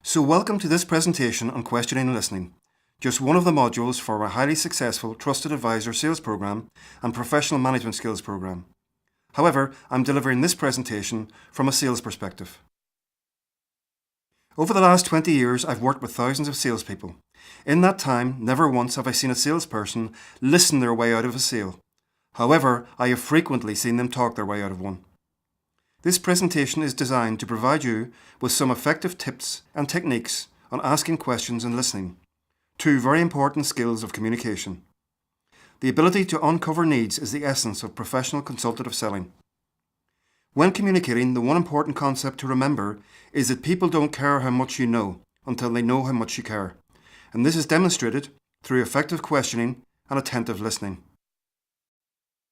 So welcome to this presentation on questioning and listening, just one of the modules for our highly successful Trusted Advisor Sales Program and Professional Management Skills Program. However, I'm delivering this presentation from a sales perspective. Over the last 20 years, I've worked with thousands of salespeople. In that time, never once have I seen a salesperson listen their way out of a sale. However, I have frequently seen them talk their way out of one. This presentation is designed to provide you with some effective tips and techniques on asking questions and listening, two very important skills of communication. The ability to uncover needs is the essence of professional consultative selling. When communicating, the one important concept to remember is that people don't care how much you know until they know how much you care, and this is demonstrated through effective questioning and attentive listening.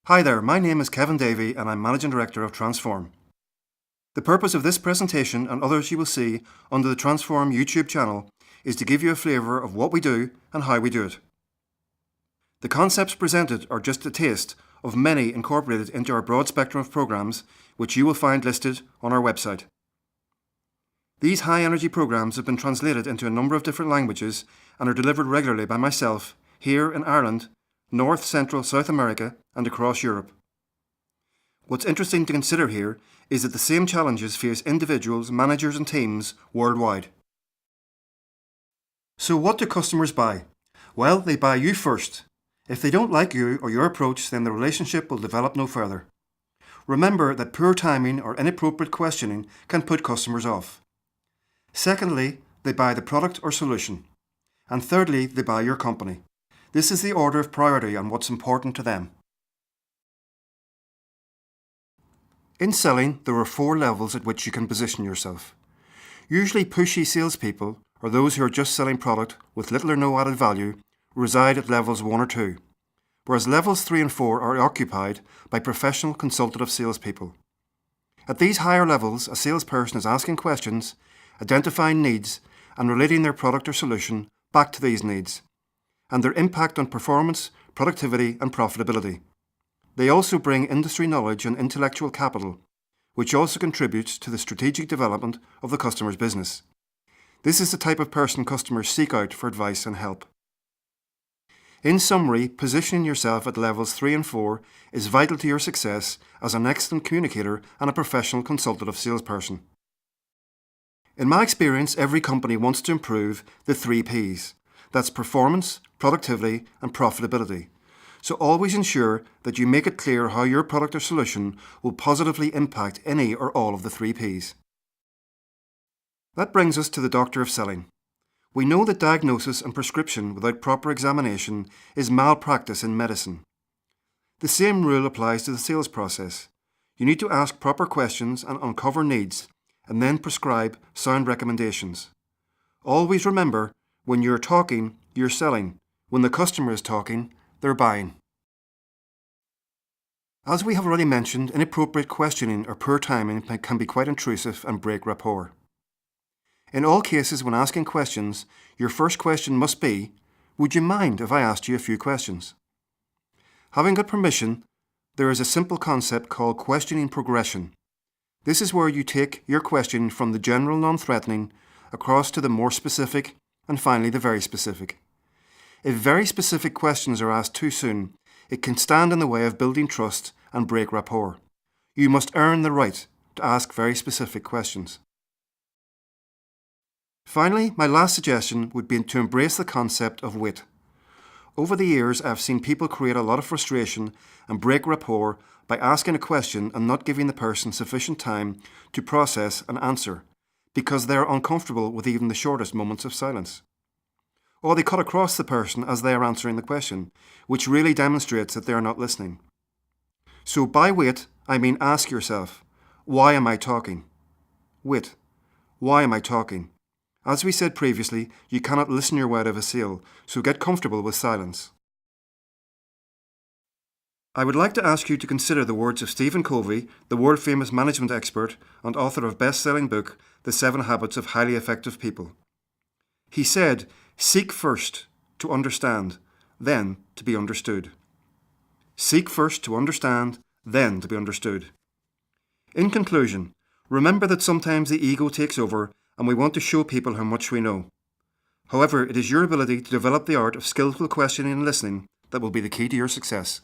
Hi there, my name is Kevin Davey and I'm Managing Director of Transform. The purpose of this presentation and others you will see under the Transform YouTube channel is to give you a flavour of what we do and how we do it. The concepts presented are just a taste of many incorporated into our broad spectrum of programs, which you will find listed on our website. These high-energy programs have been translated into a number of different languages and are delivered regularly by myself here in Ireland, North, Central, South America and across Europe. What's interesting to consider here is that the same challenges face individuals, managers and teams worldwide. So what do customers buy? Well, they buy you first. If they don't like you or your approach, then the relationship will develop no further. Remember that poor timing or inappropriate questioning can put customers off. Secondly, they buy the product or solution. And thirdly, they buy your company. This is the order of priority on what's important to them. In selling, there are 4 levels at which you can position yourself. Usually pushy salespeople, or those who are just selling product with little or no added value, reside at levels 1 or 2, whereas levels 3 and 4 are occupied by professional consultative salespeople. At these higher levels, a salesperson is asking questions, identifying needs, and relating their product or solution back to these needs, and their impact on performance, productivity, and profitability. They also bring industry knowledge and intellectual capital, which also contributes to the strategic development of the customer's business. This is the type of person customers seek out for advice and help. In summary, positioning yourself at levels 3 and 4 is vital to your success as an excellent communicator and a professional consultative salesperson. In my experience, every company wants to improve the 3 Ps. That's performance, productivity, and profitability. So always ensure that you make it clear how your product or solution will positively impact any or all of the 3 Ps. That brings us to the doctor of selling. We know that diagnosis and prescription without proper examination is malpractice in medicine. The same rule applies to the sales process. You need to ask proper questions and uncover needs, and then prescribe sound recommendations. Always remember, when you're talking, you're selling. When the customer is talking, they're buying. As we have already mentioned, inappropriate questioning or poor timing can be quite intrusive and break rapport. In all cases, when asking questions, your first question must be, would you mind if I asked you a few questions? Having got permission, there is a simple concept called questioning progression. This is where you take your question from the general non-threatening across to the more specific and finally the very specific. If very specific questions are asked too soon, it can stand in the way of building trust and break rapport. You must earn the right to ask very specific questions. Finally, my last suggestion would be to embrace the concept of wit. Over the years, I've seen people create a lot of frustration and break rapport by asking a question and not giving the person sufficient time to process and answer, because they are uncomfortable with even the shortest moments of silence. Or they cut across the person as they are answering the question, which really demonstrates that they are not listening. So by wait, I mean ask yourself, why am I talking? Wait, why am I talking? As we said previously, you cannot listen your way out of a sale, so get comfortable with silence. I would like to ask you to consider the words of Stephen Covey, the world-famous management expert and author of best-selling book, The 7 Habits of Highly Effective People. He said, seek first to understand, then to be understood. Seek first to understand, then to be understood. In conclusion, remember that sometimes the ego takes over and we want to show people how much we know. However, it is your ability to develop the art of skillful questioning and listening that will be the key to your success.